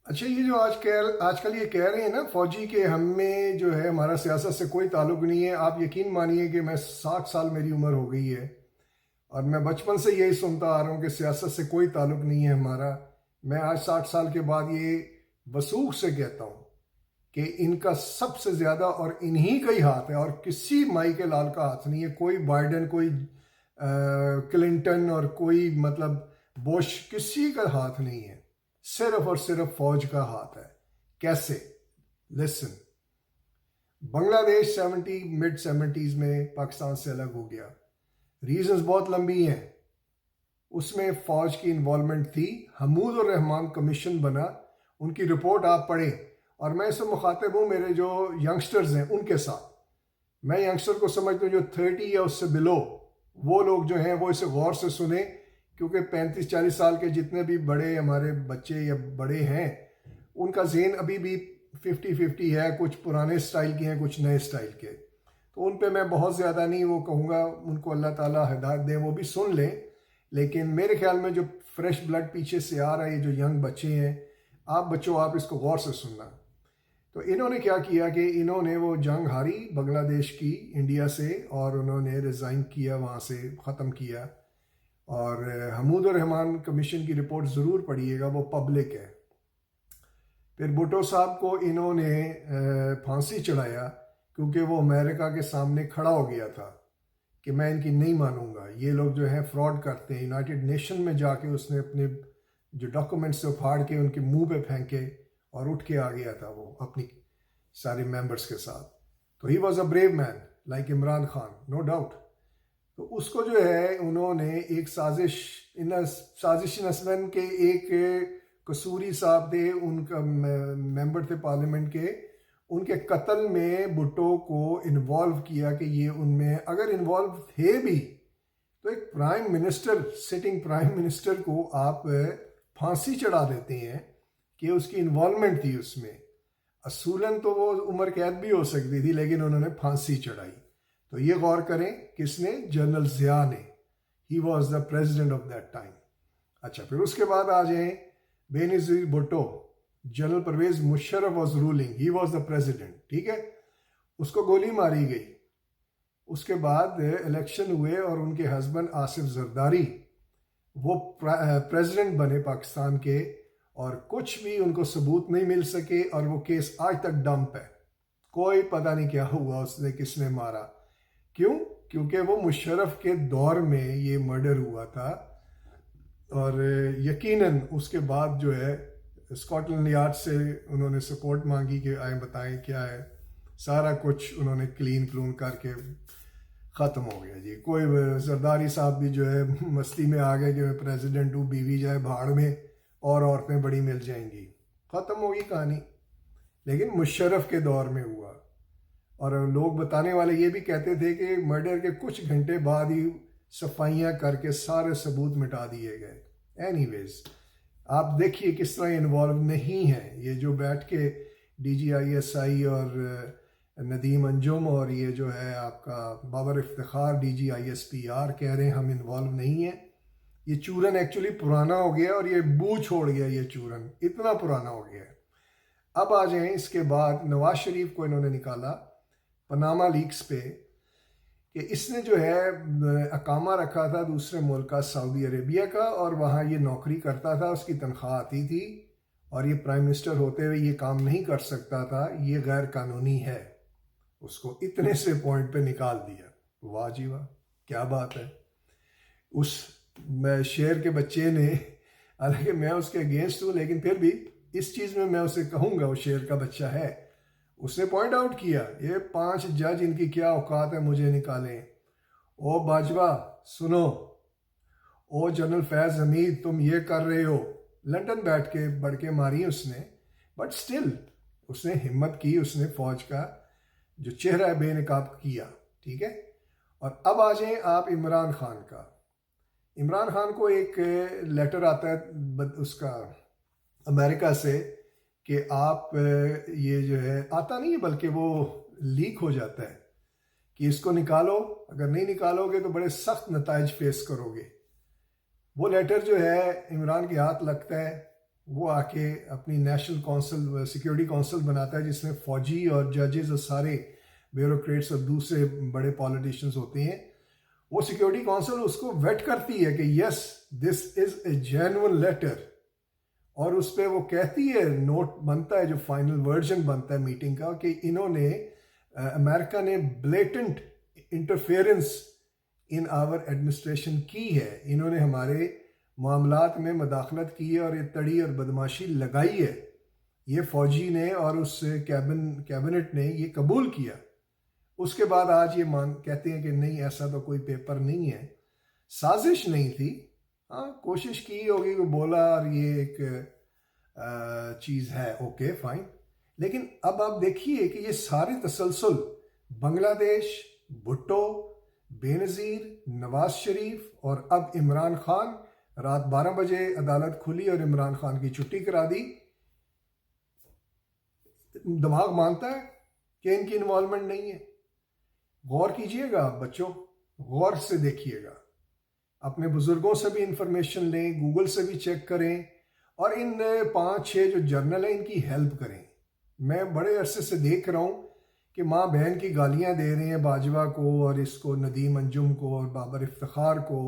اچھا، یہ جو آج کل یہ کہہ رہے ہیں نا فوجی کہ ہمیں جو ہے ہمارا سیاست سے کوئی تعلق نہیں ہے، آپ یقین مانیے کہ میں 60 سال میری عمر ہو گئی ہے اور میں بچپن سے یہی سنتا آ رہا ہوں کہ سیاست سے کوئی تعلق نہیں ہے ہمارا۔ میں آج 60 سال کے بعد یہ وثوق سے کہتا ہوں کہ ان کا سب سے زیادہ اور انہی کا ہی ہاتھ ہے، اور کسی مائی کے لال کا ہاتھ نہیں ہے، کوئی بائیڈن، کوئی کلنٹن اور کوئی مطلب بش، کسی کا ہاتھ نہیں ہے، صرف اور صرف فوج کا ہاتھ ہے۔ کیسے؟ لسن، بنگلہ دیش مڈ سیونٹیز میں پاکستان سے الگ ہو گیا، ریزنز بہت لمبی ہیں، اس میں فوج کی انوالومنٹ تھی، حمود الرحمان کمیشن بنا، ان کی رپورٹ آپ پڑھیں، اور میں اس سے مخاطب ہوں میرے جو ینگسٹرز ہیں ان کے ساتھ۔ میں ینگسٹر کو سمجھتا ہوں جو 30 یا اس سے بلو، وہ لوگ جو ہیں وہ اسے غور سے سنیں، کیونکہ 35-40 سال کے جتنے بھی بڑے ہمارے بچے یا بڑے ہیں ان کا ذہن ابھی بھی 50-50 ہے، کچھ پرانے سٹائل کے ہیں، کچھ نئے سٹائل کے، تو ان پہ میں بہت زیادہ نہیں وہ کہوں گا، ان کو اللہ تعالیٰ ہدایت دیں، وہ بھی سن لیں۔ لیکن میرے خیال میں جو فریش بلڈ پیچھے سے آ رہا ہے، یہ جو ینگ بچے ہیں، آپ بچوں آپ اس کو غور سے سننا۔ تو انہوں نے کیا کیا کہ انہوں نے وہ جنگ ہاری بنگلہ دیش کی انڈیا سے، اور انہوں نے ریزائن کیا، وہاں سے ختم کیا۔ اور حمود الرحمان کمیشن کی رپورٹ ضرور پڑھیے گا، وہ پبلک ہے۔ پھر بھٹو صاحب کو انہوں نے پھانسی چڑھایا، کیونکہ وہ امریکہ کے سامنے کھڑا ہو گیا تھا کہ میں ان کی نہیں مانوں گا، یہ لوگ جو ہیں فراڈ کرتے ہیں۔ یونائٹڈ نیشن میں جا کے اس نے اپنے جو ڈاکومنٹس سے پھاڑ کے ان کے منہ پہ پھینکے اور اٹھ کے آ گیا تھا وہ اپنی سارے ممبرس کے ساتھ۔ تو he was a brave man like Imran Khan, no doubt. تو اس کو جو ہے انہوں نے ایک سازش نسبن کے ایک قصوری صاحب تھے، ان کا ممبر تھے پارلیمنٹ کے، ان کے قتل میں بھٹو کو انوالو کیا کہ یہ ان میں اگر انوالو تھے بھی تو ایک prime minister, sitting prime minister کو آپ پھانسی چڑھا دیتے ہیں کہ اس کی انوالومنٹ تھی اس میں۔ اصولاً تو وہ عمر قید بھی ہو سکتی تھی، لیکن انہوں نے پھانسی چڑھائی۔ تو یہ غور کریں، کس نے؟ جنرل ضیاء نے۔ He was the president of that time. اچھا، پھر اس کے بعد آ جائیں Benazir Bhutto, general Pervez Musharraf was ruling, he was the president, ٹھیک ہے؟ اس کو گولی ماری گئی۔ اس کے بعد الیکشن ہوئے اور ان کے ہسبینڈ آصف زرداری وہ پریزیڈنٹ بنے پاکستان کے، اور کچھ بھی ان کو ثبوت نہیں مل سکے، اور وہ کیس آج تک ڈمپ ہے، کوئی پتہ نہیں کیا ہوا، اس نے کس نے مارا۔ کیوں؟ کیونکہ وہ مشرف کے دور میں یہ مرڈر ہوا تھا، اور یقیناً اس کے بعد جو ہے اسکاٹ لینڈ یارڈ سے انہوں نے سپورٹ مانگی کہ آئیں بتائیں کیا ہے، سارا کچھ انہوں نے کلین کر کے ختم ہو گیا جی۔ کوئی زرداری صاحب بھی جو ہے مستی میں آ گئے کہ میں پریزیڈنٹ ہوں، بیوی جائے بھاڑ میں اور عورتیں بڑی مل جائیں گی، ختم ہوگی کہانی۔ لیکن مشرف کے دور میں ہوا، اور لوگ بتانے والے یہ بھی کہتے تھے کہ مرڈر کے کچھ گھنٹے بعد ہی صفائیاں کر کے سارے ثبوت مٹا دیے گئے۔ اینی ویز، آپ دیکھیے کس طرح انوالو نہیں ہے یہ جو بیٹھ کے D G I S I اور ندیم انجم اور یہ جو ہے آپ کا Babar Iftikhar D G I S P R کہہ رہے ہیں ہم انوالو نہیں ہیں۔ یہ چورن ایکچولی پرانا ہو گیا، اور یہ بو چھوڑ گیا، یہ چورن اتنا پرانا ہو گیا ہے۔ اب آ جائیں اس کے بعد نواز شریف کو انہوں نے نکالا پاناما لیکس پہ، کہ اس نے جو ہے اقامہ رکھا تھا دوسرے ملک کا، سعودی عربیہ کا، اور وہاں یہ نوکری کرتا تھا، اس کی تنخواہ آتی تھی، اور یہ پرائم منسٹر ہوتے ہوئے یہ کام نہیں کر سکتا تھا، یہ غیر قانونی ہے۔ اس کو اتنے سے پوائنٹ پہ نکال دیا۔ واہ جی واہ، کیا بات ہے۔ اس شعر کے بچے نے، حالانکہ میں اس کے اگینسٹ ہوں، لیکن پھر بھی اس چیز میں اسے کہوں گا وہ شعر کا بچہ ہے، اس نے پوائنٹ آؤٹ کیا یہ 5 جج ان کی کیا اوقات ہے مجھے نکالیں۔ او باجوہ سنو، او جنرل فیض حمید تم یہ کر رہے ہو، لندن بیٹھ کے بڑھ کے ماری اس نے، بٹ سٹل اس نے ہمت کی، اس نے فوج کا جو چہرہ بے نقاب کیا، ٹھیک ہے۔ اور اب آ جائیں آپ عمران خان کا۔ عمران خان کو ایک لیٹر آتا ہے اس کا امریکہ سے کہ آپ یہ جو ہے آتا نہیں ہے بلکہ وہ لیک ہو جاتا ہے کہ اس کو نکالو، اگر نہیں نکالو گے تو بڑے سخت نتائج فیس کرو گے۔ وہ لیٹر جو ہے عمران کے ہاتھ لگتا ہے، وہ آکے اپنی نیشنل کونسل سیکیورٹی کونسل بناتا ہے جس میں فوجی اور ججز اور سارے بیوروکریٹس اور دوسرے بڑے پالیٹیشینز ہوتے ہیں. وہ سیکیورٹی کونسل اس کو ویٹ کرتی ہے کہ یس دس از اے جینون لیٹر, اور اس پہ وہ کہتی ہے, نوٹ بنتا ہے جو فائنل ورژن بنتا ہے میٹنگ کا, کہ انہوں نے امریکہ نے blatant interference in our administration کی ہے, انہوں نے ہمارے معاملات میں مداخلت کی ہے اور یہ تڑی اور بدماشی لگائی ہے. یہ فوجی نے اور اس کیبنٹ نے یہ قبول کیا. اس کے بعد آج یہ کہتے ہیں کہ نہیں ایسا تو کوئی پیپر نہیں ہے, سازش نہیں تھی. ہاں کوشش کی ہوگی, وہ بولا اور یہ ایک چیز ہے, اوکے فائن. لیکن اب آپ دیکھیے کہ یہ سارے تسلسل بنگلہ دیش, بھٹو, بے نظیر, نواز شریف اور اب عمران خان, رات 12 بجے عدالت کھلی اور عمران خان کی چھٹی کرا دی. دماغ مانتا ہے کہ ان کی انوالومنٹ نہیں ہے. غور کیجئے گا بچوں, غور سے دیکھیے گا, اپنے بزرگوں سے بھی انفارمیشن لیں, گوگل سے بھی چیک کریں, اور ان 5-6 جو جرنل ہیں ان کی ہیلپ کریں. میں بڑے عرصے سے دیکھ رہا ہوں کہ ماں بہن کی گالیاں دے رہے ہیں باجوہ کو اور اس کو, ندیم انجم کو اور بابر افتخار کو.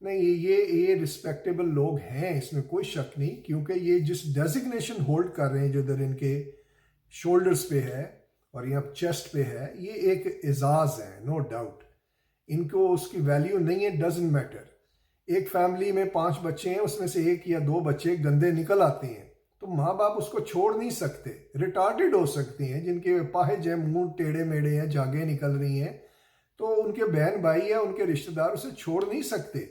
نہیں, یہ رسپیکٹیبل لوگ ہیں, اس میں کوئی شک نہیں, کیونکہ یہ جس ڈیزگنیشن ہولڈ کر رہے ہیں جو ادھر ان کے شولڈرز پہ ہے اور یہاں چیسٹ پہ ہے, یہ ایک اعزاز ہے, نو ڈاؤٹ. ان کو اس کی ویلیو نہیں ہے, ڈزنٹ میٹر. ایک فیملی میں 5 بچے ہیں, اس میں سے 1 یا 2 بچے گندے نکل آتے ہیں, تو ماں باپ اس کو چھوڑ نہیں سکتے. ریٹارڈڈ ہو سکتے ہیں, جن کے پاہج ہیں, منہ ٹیڑے میڑے ہیں, جاگیں نکل رہی ہیں, تو ان کے بہن بھائی یا ان کے رشتہ دار اسے چھوڑ نہیں سکتے.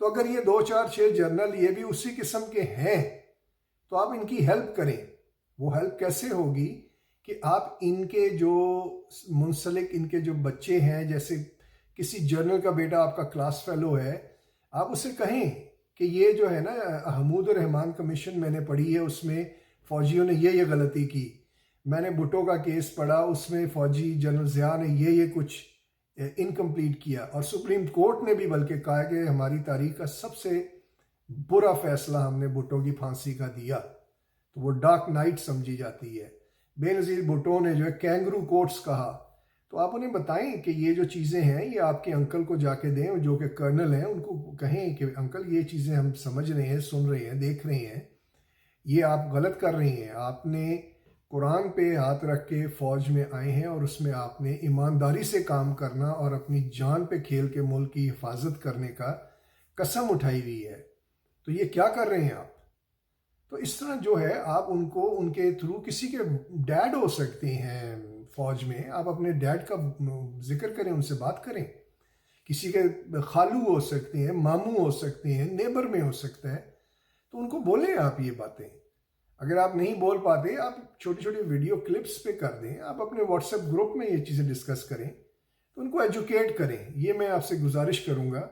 تو اگر یہ 2-4-6 جرنل یہ بھی اسی قسم کے ہیں تو آپ ان کی ہیلپ کریں. وہ ہیلپ کیسے ہوگی کہ آپ ان کے جو منسلک ان کے جو بچے ہیں, جیسے کسی جرنل کا بیٹا آپ کا کلاس فیلو ہے, آپ اسے کہیں کہ یہ جو ہے نا حمود الرحمان کمیشن میں نے پڑھی ہے, اس میں فوجیوں نے یہ غلطی کی. میں نے بھٹو کا کیس پڑھا, اس میں فوجی جنرل ضیاء نے یہ کچھ انکمپلیٹ کیا, اور سپریم کورٹ نے بھی بلکہ کہا کہ ہماری تاریخ کا سب سے برا فیصلہ ہم نے بھٹو کی پھانسی کا دیا, تو وہ ڈارک نائٹ سمجھی جاتی ہے. بے نظیر بھٹو نے جو ہے کینگرو کورٹس کہا. تو آپ انہیں بتائیں کہ یہ جو چیزیں ہیں یہ آپ کے انکل کو جا کے دیں, جو کہ کرنل ہیں, ان کو کہیں کہ انکل یہ چیزیں ہم سمجھ رہے ہیں, سن رہے ہیں, دیکھ رہے ہیں, یہ آپ غلط کر رہے ہیں. آپ نے قرآن پہ ہاتھ رکھ کے فوج میں آئے ہیں, اور اس میں آپ نے ایمانداری سے کام کرنا اور اپنی جان پہ کھیل کے ملک کی حفاظت کرنے کا قسم اٹھائی ہوئی ہے. تو یہ کیا کر رہے ہیں آپ؟ تو اس طرح جو ہے آپ ان کو ان کے تھرو, کسی کے ڈیڈ ہو سکتے ہیں فوج میں, آپ اپنے ڈیڈ کا ذکر کریں, ان سے بات کریں. کسی کے خالو ہو سکتے ہیں, ماموں ہو سکتے ہیں, نیبر میں ہو سکتا ہے, تو ان کو بولیں آپ یہ باتیں. اگر آپ نہیں بول پاتے, آپ چھوٹی چھوٹی ویڈیو کلپس پہ کر دیں, آپ اپنے واٹس ایپ گروپ میں یہ چیزیں ڈسکس کریں, تو ان کو ایجوکیٹ کریں. یہ میں آپ سے گزارش کروں گا.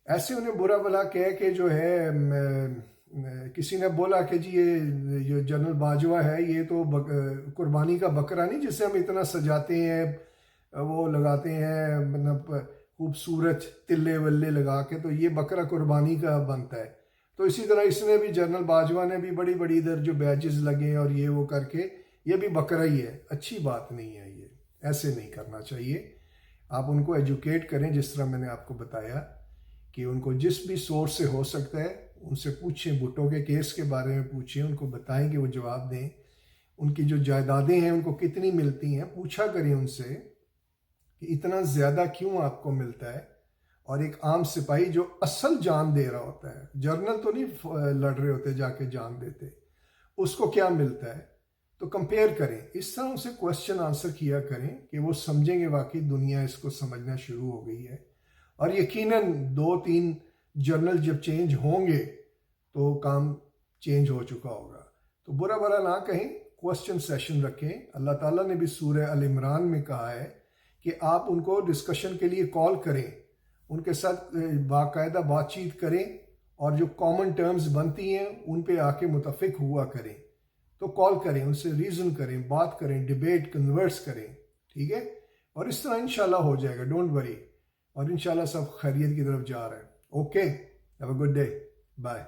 ایسے انہیں برا بھلا کہہ کے جو ہے, کسی نے بولا کہ جی یہ جنرل باجوہ ہے, یہ تو قربانی کا بکرا نہیں جسے ہم اتنا سجاتے ہیں, وہ لگاتے ہیں مطلب خوبصورت تلے ولے لگا کے, تو یہ بکرا قربانی کا بنتا ہے. تو اسی طرح اس نے بھی, جنرل باجوہ نے بھی بڑی بڑی ادھر جو بیجز لگے اور یہ وہ کر کے, یہ بھی بکرا ہی ہے. اچھی بات نہیں ہے, یہ ایسے نہیں کرنا چاہیے. آپ ان کو ایجوکیٹ کریں, جس طرح میں نے آپ کو بتایا کہ ان کو جس بھی سورس سے ہو سکتا ہے ان سے پوچھیں, بھٹو کے کیس کے بارے میں پوچھیں, ان کو بتائیں کہ وہ جواب دیں. ان کی جو جائیدادیں ہیں ان کو کتنی ملتی ہیں, پوچھا کریں ان سے کہ اتنا زیادہ کیوں آپ کو ملتا ہے. اور ایک عام سپاہی جو اصل جان دے رہا ہوتا ہے, جرنل تو نہیں لڑ رہے ہوتے جا کے جان دیتے, اس کو کیا ملتا ہے, تو کمپیئر کریں. اس طرح اسے کوشچن آنسر کیا کریں کہ وہ سمجھیں گے واقعی دنیا اس کو سمجھنا شروع ہو گئی ہے. اور یقیناً 2-3 جرنل جب چینج ہوں گے تو کام چینج ہو چکا ہوگا. تو برا بھلا نہ کہیں, کوشچن سیشن رکھیں. اللہ تعالیٰ نے بھی سورہ ال عمران میں کہا ہے کہ آپ ان کو ڈسکشن کے لیے کال کریں, ان کے ساتھ باقاعدہ بات چیت کریں, اور جو کامن ٹرمز بنتی ہیں ان پہ آ کے متفق ہوا کریں. تو کال کریں, ان سے ریزن کریں, بات کریں, ڈیبیٹ کنورس کریں, ٹھیک ہے. اور اس طرح انشاءاللہ ہو جائے گا, ڈونٹ وری. اور انشاءاللہ سب خیریت کی طرف جا رہا ہے. Okay, have a good day, bye.